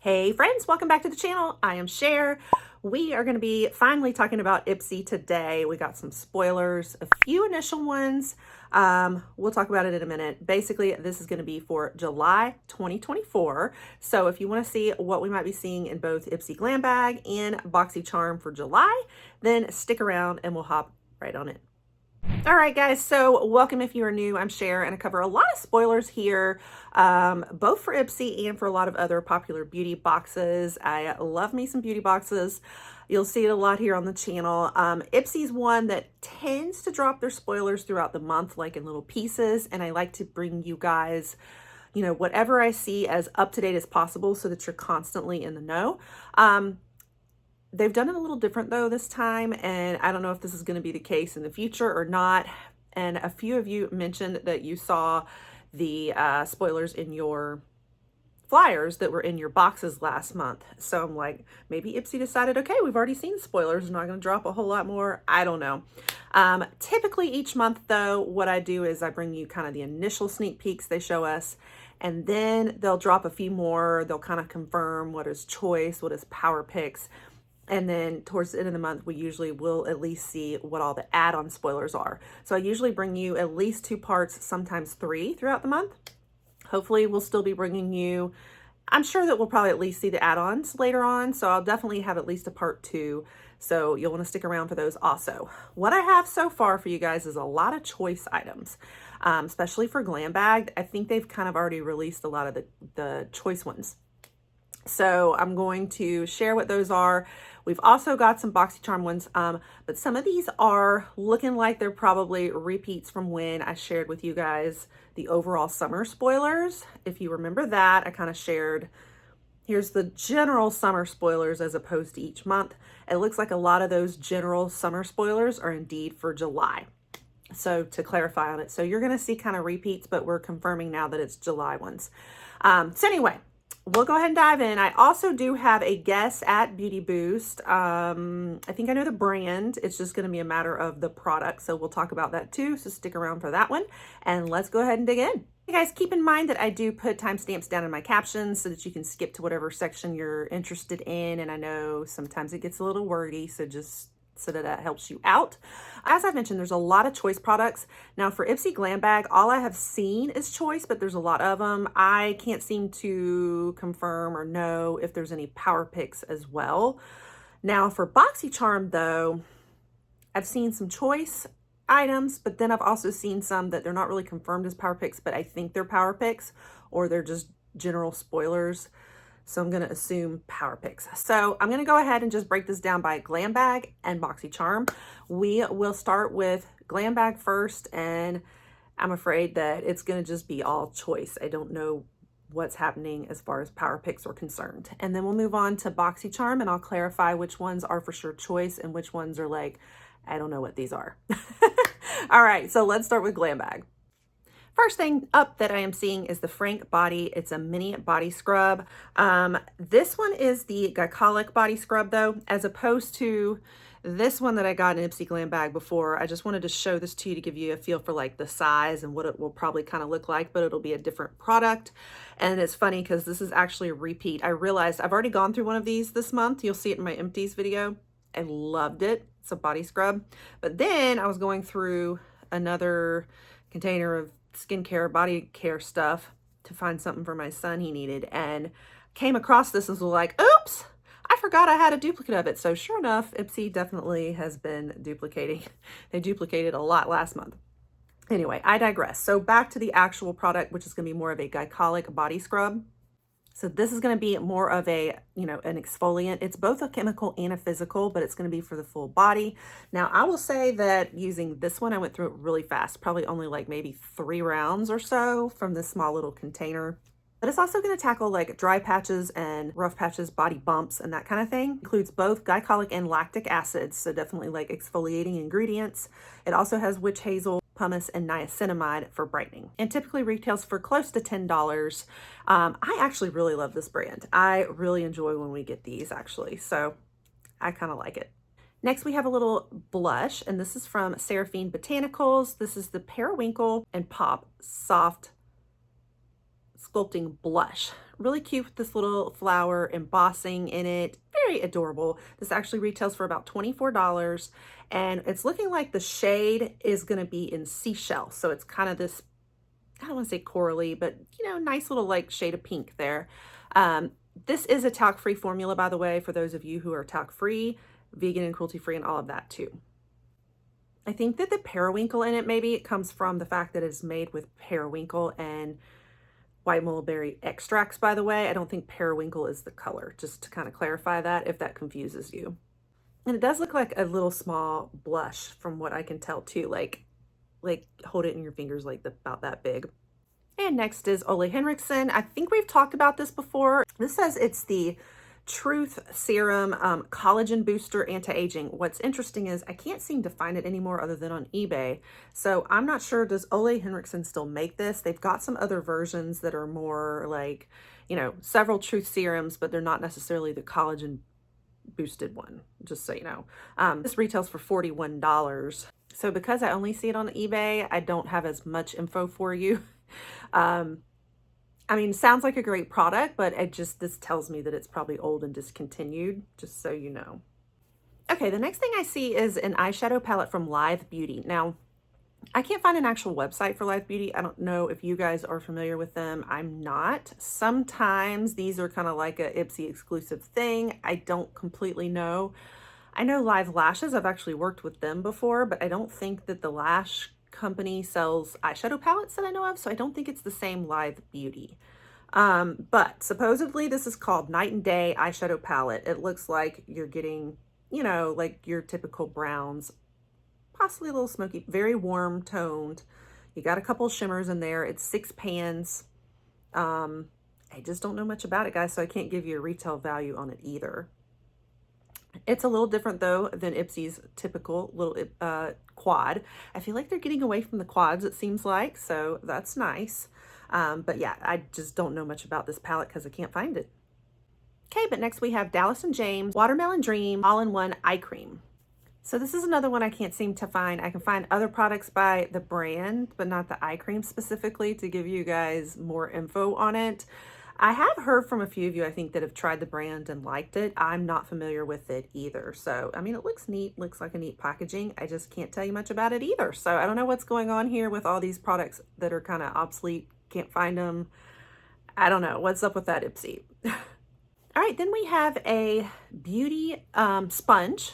Hey friends, welcome back to the channel. I am Cher. We are going to be finally talking about Ipsy today. We got some spoilers, a few initial ones. We'll talk about it in a minute. Basically, this is going to be for July 2024. So if you want to see what we might be seeing in both Ipsy Glam Bag and BoxyCharm for July, then stick around and we'll hop right on it. All right, guys, so welcome if you are new. I'm Cher, and I cover a lot of spoilers here, both for Ipsy and for a lot of other popular beauty boxes. I love me some beauty boxes. You'll see it a lot here on the channel. Ipsy's one that tends to drop their spoilers throughout the month, like in little pieces, and I like to bring you guys, whatever I see as up-to-date as possible so that you're constantly in the know. They've done it a little different though this time, and I don't know if this is going to be the case in the future or not. And a few of you mentioned that you saw the spoilers in your flyers that were in your boxes last month. So I'm like, maybe Ipsy decided, okay, we've already seen spoilers, I'm not going to drop a whole lot more. I don't know. Typically each month though, what I do is I bring you kind of the initial sneak peeks they show us, and then they'll drop a few more. They'll kind of confirm what is choice, what is power picks. And then towards the end of the month, we usually will at least see what all the add-on spoilers are. So I usually bring you at least 2 parts, sometimes 3 throughout the month. Hopefully we'll still be bringing you, I'm sure that we'll probably at least see the add-ons later on. So I'll definitely have at least a part 2. So you'll want to stick around for those also. What I have so far for you guys is a lot of choice items, especially for Glam Bag. I think they've kind of already released a lot of the choice ones. So I'm going to share what those are. We've also got some BoxyCharm ones, but some of these are looking like they're probably repeats from when I shared with you guys the overall summer spoilers. If you remember that, I kind of shared, here's the general summer spoilers as opposed to each month. It looks like a lot of those general summer spoilers are indeed for July. So to clarify on it, so you're going to see kind of repeats, but we're confirming now that it's July ones. So anyway, we'll go ahead and dive in. I also do have a guess at Beauty Boost. I think I know the brand. It's just going to be a matter of the product. So we'll talk about that too. So stick around for that one. And let's go ahead and dig in. Hey guys, keep in mind that I do put timestamps down in my captions so that you can skip to whatever section you're interested in. And I know sometimes it gets a little wordy, so just so that helps you out. As I've mentioned, there's a lot of choice products. Now for Ipsy Glam Bag, all I have seen is choice, but there's a lot of them. I can't seem to confirm or know if there's any power picks as well. Now for BoxyCharm though, I've seen some choice items, but then I've also seen some that they're not really confirmed as power picks, but I think they're power picks or they're just general spoilers. So I'm going to assume power picks. So I'm going to go ahead and just break this down by Glam Bag and BoxyCharm. We will start with Glam Bag first, and I'm afraid that it's going to just be all choice. I don't know what's happening as far as power picks are concerned. And then we'll move on to BoxyCharm, and I'll clarify which ones are for sure choice and which ones are like, I don't know what these are. All right, so let's start with Glam Bag. First thing up that I am seeing is the Frank Body. It's a mini body scrub. This one is the glycolic body scrub though, as opposed to this one that I got in Ipsy Glam Bag before. I just wanted to show this to you to give you a feel for like the size and what it will probably kind of look like, but it'll be a different product. And it's funny because this is actually a repeat. I realized I've already gone through one of these this month. You'll see it in my empties video. I loved it. It's a body scrub. But then I was going through another container of skincare, body care stuff to find something for my son he needed, and came across this and was like, oops, I forgot I had a duplicate of it. So sure enough, Ipsy definitely has been duplicating. They duplicated a lot last month. Anyway, I digress. So back to the actual product, which is going to be more of a glycolic body scrub. So this is going to be more of a, an exfoliant. It's both a chemical and a physical, but it's going to be for the full body. Now, I will say that using this one, I went through it really fast, probably only like maybe 3 rounds or so from this small little container. But it's also going to tackle like dry patches and rough patches, body bumps, and that kind of thing. Includes both glycolic and lactic acids, so definitely like exfoliating ingredients. It also has witch hazel, pumice, and niacinamide for brightening, and typically retails for close to $10. I actually really love this brand. I really enjoy when we get these actually, so I kind of like it. Next, we have a little blush, and this is from Seraphine Botanicals. This is the Periwinkle and Pop Soft Sculpting Blush. Really cute with this little flower embossing in it. Very adorable. This actually retails for about $24, and it's looking like the shade is going to be in Seashell. So it's kind of this, I don't want to say corally, but you know, nice little like shade of pink there. This is a talc-free formula, by the way, for those of you who are talc-free, vegan and cruelty-free and all of that too. I think that the periwinkle in it, maybe it comes from the fact that it's made with periwinkle and white mulberry extracts, by the way. I don't think periwinkle is the color, just to kind of clarify that if that confuses you. And it does look like a little small blush from what I can tell too, like hold it in your fingers like about that big. And next is Ole Henriksen. I think we've talked about this before. This says it's the Truth Serum Collagen Booster Anti-Aging. What's interesting is I can't seem to find it anymore other than on eBay. So I'm not sure, does Ole Henriksen still make this? They've got some other versions that are more like, you know, several Truth Serums, but they're not necessarily the collagen boosted one, just so you know. This retails for $41. So because I only see it on eBay, I don't have as much info for you. I mean, sounds like a great product, but this tells me that it's probably old and discontinued, just so you know. Okay, the next thing I see is an eyeshadow palette from Live Beauty. Now, I can't find an actual website for Live Beauty. I don't know if you guys are familiar with them. I'm not. Sometimes these are kind of like a Ipsy exclusive thing. I don't completely know. I know Live Lashes. I've actually worked with them before, but I don't think that the lash company sells eyeshadow palettes that I know of, so I don't think it's the same Live Beauty. But supposedly this is called Night and Day eyeshadow palette. It looks like you're getting, you know, like your typical browns, possibly a little smoky, very warm toned. You got a couple shimmers in there. It's 6 pans. I just don't know much about it, guys, so I can't give you a retail value on it either. It's a little different though than Ipsy's typical little quad. I feel like they're getting away from the quads, it seems like, so that's nice. But yeah, I just don't know much about this palette because I can't find it. Okay, but next we have Dallas & James Watermelon Dream All-in-One Eye Cream. So this is another one I can't seem to find. I can find other products by the brand, but not the eye cream specifically, to give you guys more info on it. I have heard from a few of you, I think, that have tried the brand and liked it. I'm not familiar with it either. So, I mean, it looks neat, looks like a neat packaging. I just can't tell you much about it either. So I don't know what's going on here with all these products that are kind of obsolete. Can't find them. I don't know. What's up with that, Ipsy? All right, then we have a beauty sponge,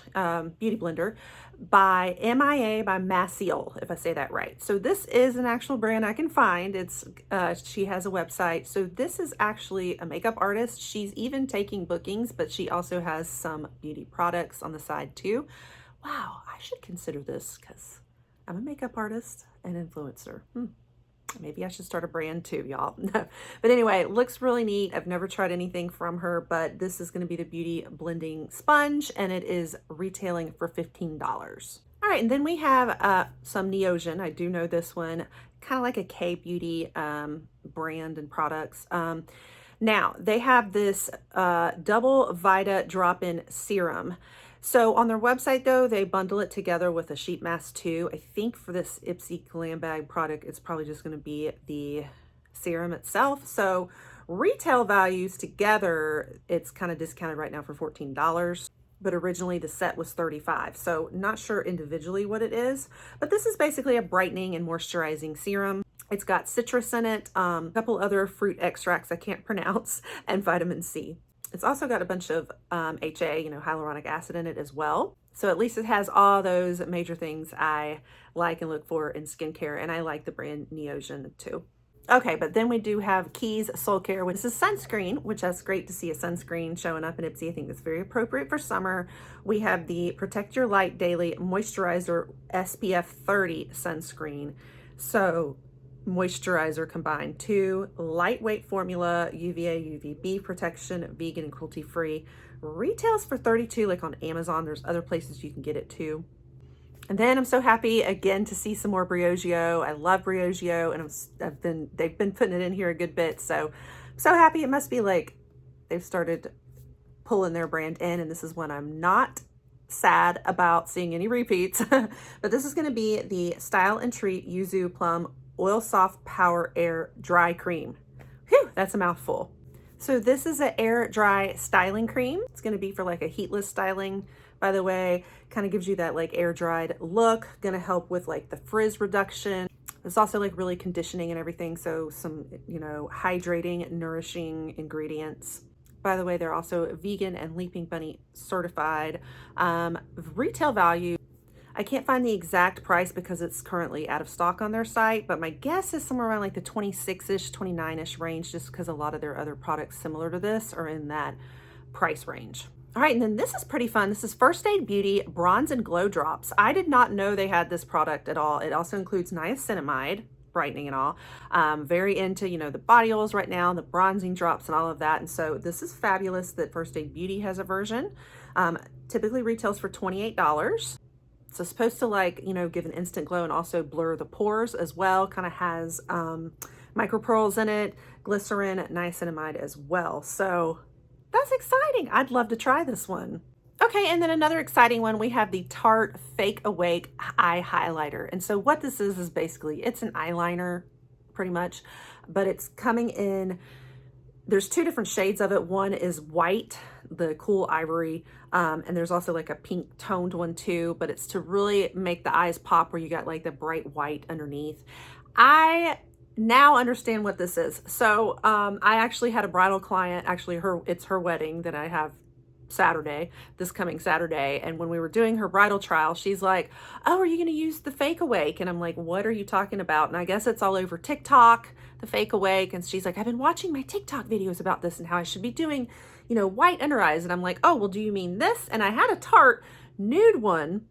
beauty blender by MIA by Maciel, if I say that right. So this is an actual brand I can find. It's she has a website. So this is actually a makeup artist. She's even taking bookings, but she also has some beauty products on the side too. Wow, I should consider this because I'm a makeup artist and influencer. Maybe I should start a brand too, y'all. But anyway, it looks really neat. I've never tried anything from her, but this is going to be the beauty blending sponge, and it is retailing for $15. All right, and then we have some Neogen. I do know this one, kind of like a K-Beauty brand and products. Now, they have this double Vita drop-in serum. So on their website, though, they bundle it together with a sheet mask too. I think for this Ipsy Glam Bag product, it's probably just going to be the serum itself. So retail values together, it's kind of discounted right now for $14, but originally the set was $35. So not sure individually what it is, but this is basically a brightening and moisturizing serum. It's got citrus in it, a couple other fruit extracts I can't pronounce, and vitamin C. It's also got a bunch of HA, hyaluronic acid in it as well. So at least it has all those major things I like and look for in skincare, and I like the brand Neogen too. Okay, but then we do have Keys Soul Care, which is sunscreen, which that's great to see a sunscreen showing up in Ipsy. I think that's very appropriate for summer. We have the Protect Your Light Daily Moisturizer SPF 30 sunscreen. So moisturizer combined, 2 lightweight formula, UVA, UVB protection, vegan and cruelty free. Retails for $32, like on Amazon. There's other places you can get it too. And then I'm so happy again to see some more Briogeo. I love Briogeo, and they've been putting it in here a good bit. So I'm so happy. It must be like they've started pulling their brand in, and this is when I'm not sad about seeing any repeats. But this is going to be the Style and Treat Yuzu Plum Oil Soft Power Air Dry Cream. Whew, that's a mouthful. So this is an air dry styling cream. It's going to be for like a heatless styling, by the way. Kind of gives you that like air dried look. Going to help with like the frizz reduction. It's also like really conditioning and everything. So some, you know, hydrating, nourishing ingredients. By the way, they're also vegan and Leaping Bunny certified. Retail value, I can't find the exact price because it's currently out of stock on their site, but my guess is somewhere around like the 26-ish, 29-ish range, just because a lot of their other products similar to this are in that price range. All right, and then this is pretty fun. This is First Aid Beauty Bronze and Glow Drops. I did not know they had this product at all. It also includes niacinamide, brightening and all. Very into, you know, the body oils right now, the bronzing drops and all of that. And so this is fabulous that First Aid Beauty has a version. Typically retails for $28. So it's supposed to, like, you know, give an instant glow and also blur the pores as well. Kind of has micro pearls in it, glycerin, niacinamide as well. So that's exciting. I'd love to try this one. Okay, and then another exciting one, we have the Tarte Fake Awake Eye Highlighter. And so what this is basically, it's an eyeliner pretty much, but it's coming in, there's two different shades of it. One is white, the cool ivory, and there's also like a pink toned one too, but it's to really make the eyes pop where you got like the bright white underneath. I now understand what this is. So I actually had a bridal client, actually it's her wedding that I have this coming Saturday. And when we were doing her bridal trial, she's like, oh, are you going to use the Fake Awake? And I'm like, what are you talking about? And I guess it's all over TikTok, the Fake Awake. And she's like, I've been watching my TikTok videos about this and how I should be doing, you know, white under eyes. And I'm like, oh, well, do you mean this? And I had a Tarte nude one.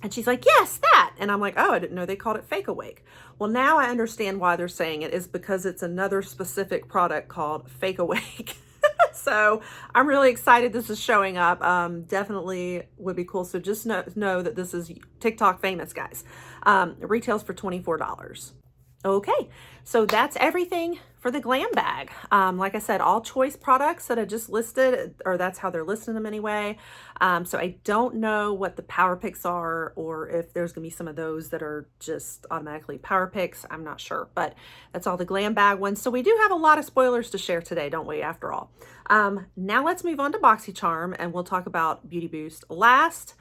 And she's like, yes, that. And I'm like, oh, I didn't know they called it Fake Awake. Well, now I understand why they're saying it is because it's another specific product called Fake Awake. So I'm really excited this is showing up. Definitely would be cool. So just know that this is TikTok famous, guys. It retails for $24. Okay, so that's everything for the Glam Bag. Like I said, all choice products that I just listed, or that's how they're listing them anyway. So I don't know what the Power Picks are, or if there's gonna be some of those that are just automatically Power Picks. I'm not sure, but that's all the Glam Bag ones. So we do have a lot of spoilers to share today, don't we, after all? Now let's move on to BoxyCharm, and we'll talk about Beauty Boost last.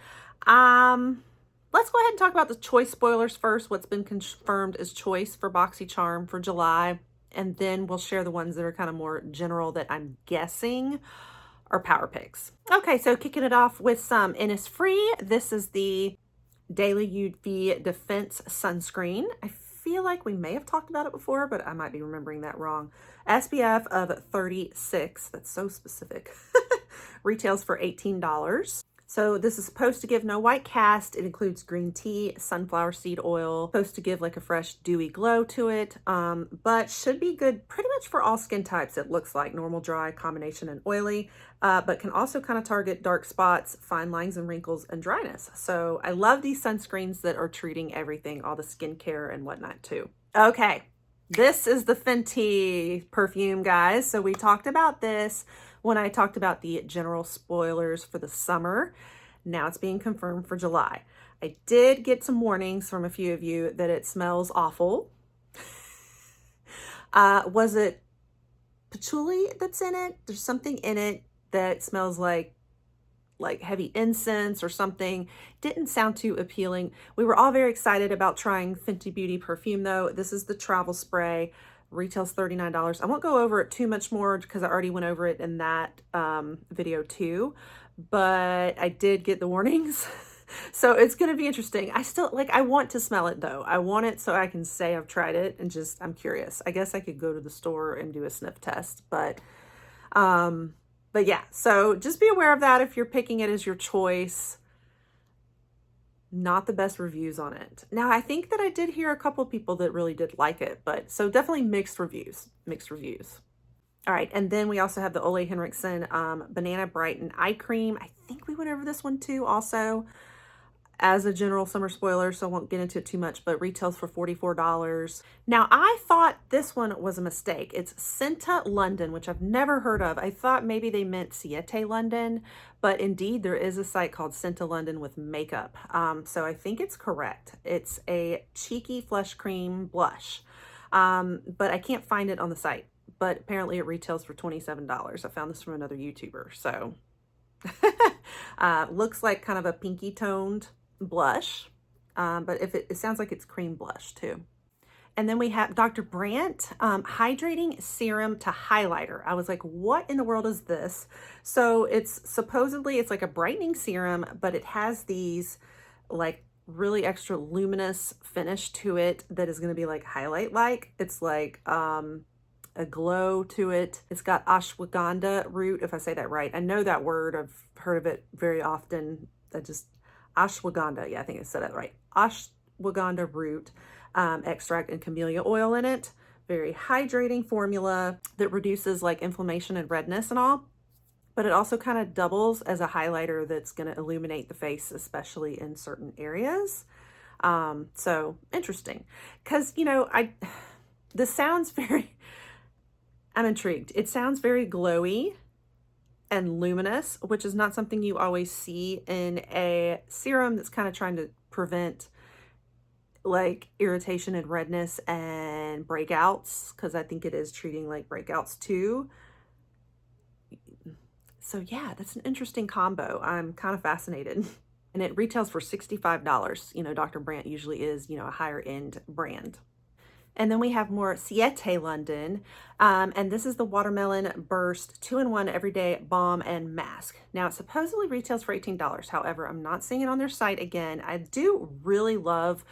Let's go ahead and talk about the choice spoilers first, what's been confirmed as choice for BoxyCharm for July, and then we'll share the ones that are kind of more general that I'm guessing are Power Picks. Okay, so kicking it off with some Innisfree. This is the Daily UV Defense Sunscreen. I feel like we may have talked about it before, but I might be remembering that wrong. SPF of 36, that's so specific. Retails for $18. So this is supposed to give no white cast. It includes green tea, sunflower seed oil, supposed to give like a fresh dewy glow to it, but should be good pretty much for all skin types. It looks like normal, dry, combination, and oily, but can also kind of target dark spots, fine lines and wrinkles, and dryness. So I love these sunscreens that are treating everything, all the skincare and whatnot too. Okay, this is the Fenty perfume, guys. So we talked about this when I talked about the general spoilers for the summer. Now it's being confirmed for July. I did get some warnings from a few of you that it smells awful. Was it patchouli that's in it? There's something in it that smells like heavy incense or something. Didn't sound too appealing. We were all very excited about trying Fenty Beauty perfume though. This is the travel spray. Retails $39. I won't go over it too much more because I already went over it in that video too, but I did get the warnings. So it's going to be interesting. I still I want to smell it though. I want it so I can say I've tried it and just, I'm curious. I guess I could go to the store and do a sniff test, but yeah, so just be aware of that if you're picking it as your choice. Not the best reviews on it. Now, I think that I did hear a couple people that really did like it, but so definitely mixed reviews. All right, and then we also have the Ole Henriksen Banana Brighten Eye Cream. I think we went over this one too also as a general summer spoiler, so I won't get into it too much, but retails for $44. Now, I thought this one was a mistake. It's Senta London, which I've never heard of. I thought maybe they meant Siete London, but indeed there is a site called Senta London with makeup. So I think it's correct. It's a cheeky flesh cream blush, but I can't find it on the site. but apparently it retails for $27. I found this from another YouTuber. So looks like kind of a pinky toned blush, but if it sounds like it's cream blush too. And then we have Dr. Brandt Hydrating Serum to Highlighter. I was like, what in the world is this? So it's supposedly, it's like a brightening serum, but it has these like really extra luminous finish to it that is going to be like highlight-like. It's like a glow to it. It's got ashwagandha root, if I say that right. I know that word. I've heard of it very often. Ashwagandha. Yeah, I think I said that right. Ashwagandha root. Extract and camellia oil in it. Very hydrating formula that reduces like inflammation and redness and all, but it also kind of doubles as a highlighter that's going to illuminate the face, especially in certain areas. So interesting, because this sounds very, I'm intrigued. It sounds very glowy and luminous, which is not something you always see in a serum that's kind of trying to prevent like irritation and redness and breakouts, because I think it is treating like breakouts too. So yeah, that's an interesting combo. I'm kind of fascinated. And it retails for $65. Dr. Brandt usually is, a higher end brand. And then we have more Siete London, and this is the Watermelon Burst 2-in-1 Everyday Balm and Mask. Now, it supposedly retails for $18. However, I'm not seeing it on their site again. I do really love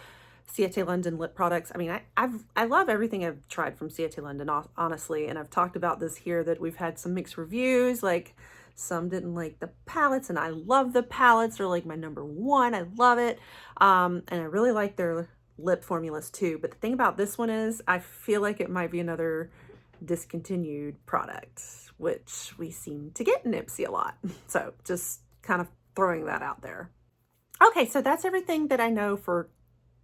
Siete London lip products. I mean, I love everything I've tried from Siete London, honestly, and I've talked about this here that we've had some mixed reviews, like some didn't like the palettes, and I love the palettes. They're like my number one. I love it, and I really like their lip formulas too. But the thing about this one is I feel like it might be another discontinued product, which we seem to get in Ipsy a lot. So just kind of throwing that out there. Okay, so that's everything that I know for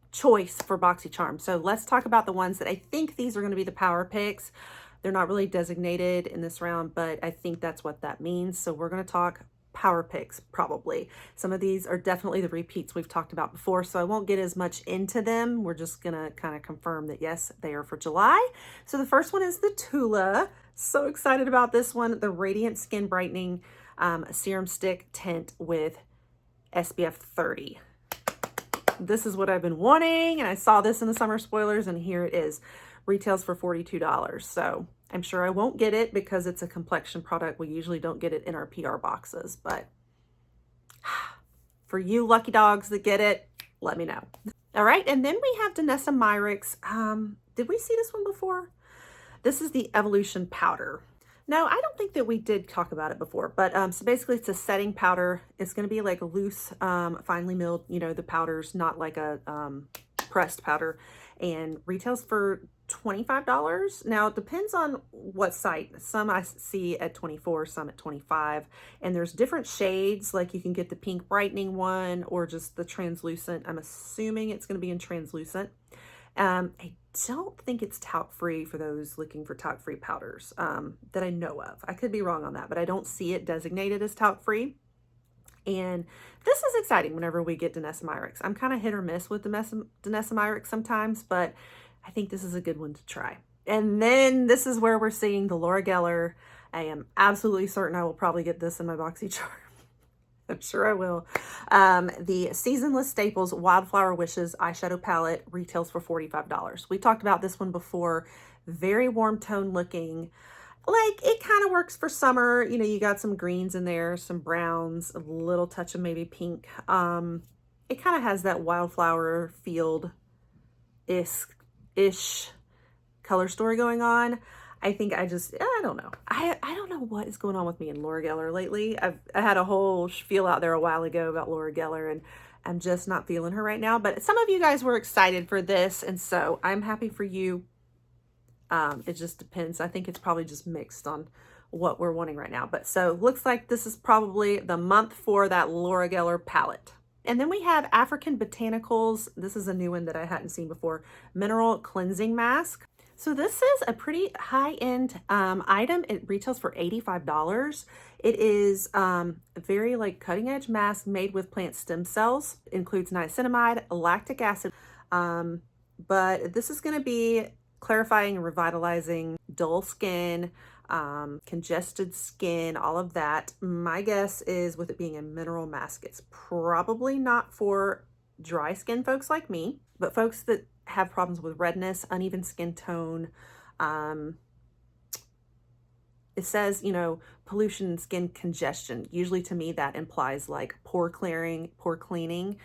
choice for BoxyCharm. So let's talk about the ones that I think these are going to be the power picks. They're not really designated in this round, but I think that's what that means. So we're going to talk power picks probably. Some of these are definitely the repeats we've talked about before, so I won't get as much into them. We're just going to kind of confirm that yes, they are for July. So the first one is the Tula. So excited about this one. The Radiant Skin Brightening Serum Stick Tint with SPF 30. This is what I've been wanting, and I saw this in the summer spoilers, and here it is. Retails for $42. So I'm sure I won't get it because it's a complexion product. We usually don't get it in our PR boxes, but for you lucky dogs that get it, let me know. All right, and then we have Danessa Myricks. Did we see this one before? This is the Evolution Powder. No, I don't think that we did talk about it before, but so basically it's a setting powder. It's going to be like a loose, finely milled, the powder's not like a pressed powder, and retails for $25. Now it depends on what site. Some I see at 24, some at 25, and there's different shades. Like you can get the pink brightening one or just the translucent. I'm assuming it's going to be in translucent. I don't think it's talc-free for those looking for talc-free powders that I know of. I could be wrong on that, but I don't see it designated as talc-free. And this is exciting whenever we get Danessa Myricks. I'm kind of hit or miss with Danessa Myricks sometimes, but I think this is a good one to try. And then this is where we're seeing the Laura Geller. I am absolutely certain I will probably get this in my BoxyCharm. I'm sure I will. The Seasonless Staples Wildflower Wishes eyeshadow palette retails for $45. We talked about this one before. Very warm tone looking. Like it kind of works for summer. You got some greens in there, some browns, a little touch of maybe pink. It kind of has that wildflower field-ish color story going on. I think I don't know. I don't know what is going on with me and Laura Geller lately. I had a whole spiel out there a while ago about Laura Geller, and I'm just not feeling her right now. But some of you guys were excited for this, and so I'm happy for you. It just depends. I think it's probably just mixed on what we're wanting right now. But so looks like this is probably the month for that Laura Geller palette. And then we have African Botanicals. This is a new one that I hadn't seen before. Mineral Cleansing Mask. So this is a pretty high-end item. It retails for $85. It is a very like cutting-edge mask made with plant stem cells. It includes niacinamide, lactic acid. But this is going to be clarifying and revitalizing dull skin, congested skin, all of that. My guess is with it being a mineral mask, it's probably not for dry skin folks like me, but folks that have problems with redness, uneven skin tone. It says, you know, pollution and skin congestion. Usually to me that implies like pore clearing, pore cleaning.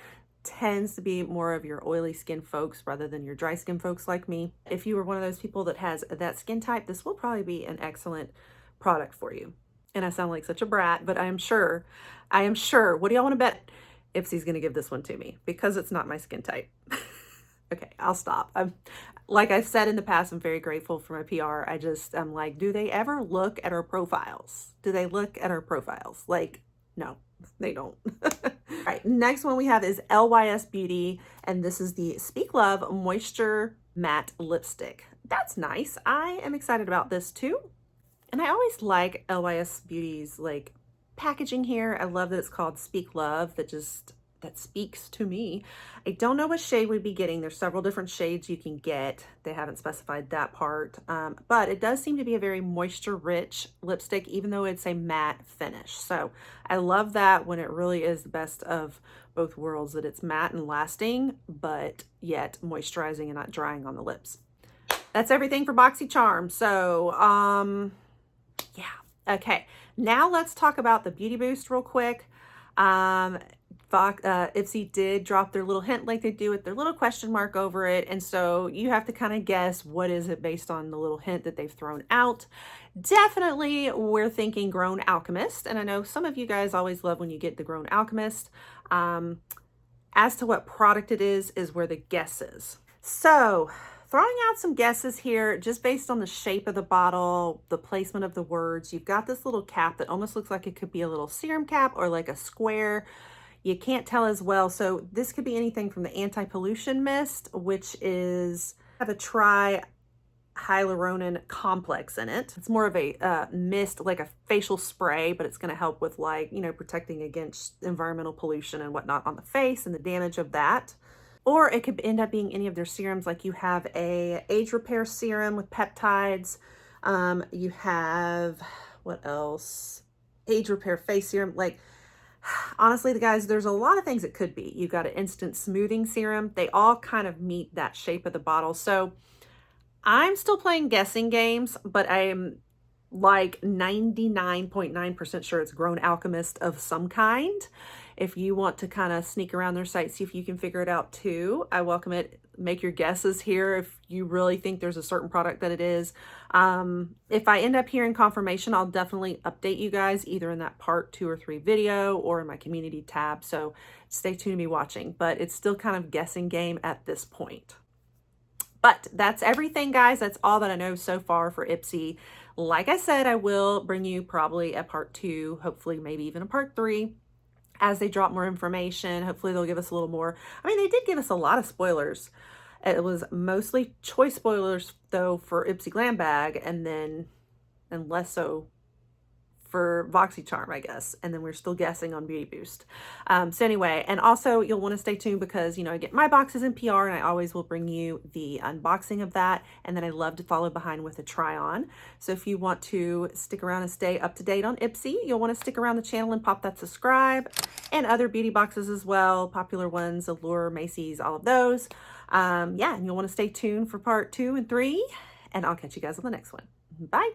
Tends to be more of your oily skin folks rather than your dry skin folks like me. If you are one of those people that has that skin type, this will probably be an excellent product for you. And I sound like such a brat, but I am sure, what do y'all want to bet? Ipsy's going to give this one to me because it's not my skin type. Okay, I'll stop. Like I've said in the past, I'm very grateful for my PR. I'm like, do they ever look at our profiles? Do they look at our profiles? Like, no, they don't. All right, next one we have is LYS Beauty, and this is the Speak Love Moisture Matte Lipstick. That's nice. I am excited about this too. And I always like LYS Beauty's like packaging here. I love that it's called Speak Love. That speaks to me. I don't know what shade we'd be getting. There's several different shades you can get. They haven't specified that part, but it does seem to be a very moisture rich lipstick, even though it's a matte finish. So I love that when it really is the best of both worlds, that it's matte and lasting, but yet moisturizing and not drying on the lips. That's everything for BoxyCharm. So, yeah. Okay. Now let's talk about the Beauty Boost real quick. Ipsy did drop their little hint like they do with their little question mark over it. And so you have to kind of guess what is it based on the little hint that they've thrown out. Definitely we're thinking Grown Alchemist. And I know some of you guys always love when you get the Grown Alchemist. As to what product it is where the guess is. So throwing out some guesses here, just based on the shape of the bottle, the placement of the words. You've got this little cap that almost looks like it could be a little serum cap or like a square. You can't tell as well. So this could be anything from the anti-pollution mist, which have a tri-hyaluronan complex in it. It's more of a mist, like a facial spray, but it's going to help with like, you know, protecting against environmental pollution and whatnot on the face and the damage of that. Or it could end up being any of their serums. Like you have a age repair serum with peptides. You have, what else? Age repair face serum. Like, honestly, guys, there's a lot of things it could be. You've got an instant smoothing serum. They all kind of meet that shape of the bottle. So I'm still playing guessing games, but I'm like 99.9% sure it's Grown Alchemist of some kind. If you want to kind of sneak around their site, see if you can figure it out too, I welcome it. Make your guesses here if you really think there's a certain product that it is. If I end up hearing confirmation, I'll definitely update you guys either in that part 2 or 3 video or in my community tab. So stay tuned to me watching, but it's still kind of guessing game at this point. But that's everything, guys. That's all that I know so far for Ipsy. Like I said, I will bring you probably a part 2, hopefully maybe even a part 3. As they drop more information, hopefully they'll give us a little more. I mean, they did give us a lot of spoilers. It was mostly choice spoilers, though, for Ipsy Glam Bag, and less so for BoxyCharm, I guess. And then we're still guessing on Beauty Boost. So anyway, and also you'll want to stay tuned because, you know, I get my boxes in PR and I always will bring you the unboxing of that. And then I love to follow behind with a try on. So if you want to stick around and stay up to date on Ipsy, you'll want to stick around the channel and pop that subscribe, and other beauty boxes as well. Popular ones, Allure, Macy's, all of those. Yeah, and you'll want to stay tuned for part 2 and 3, and I'll catch you guys on the next one. Bye.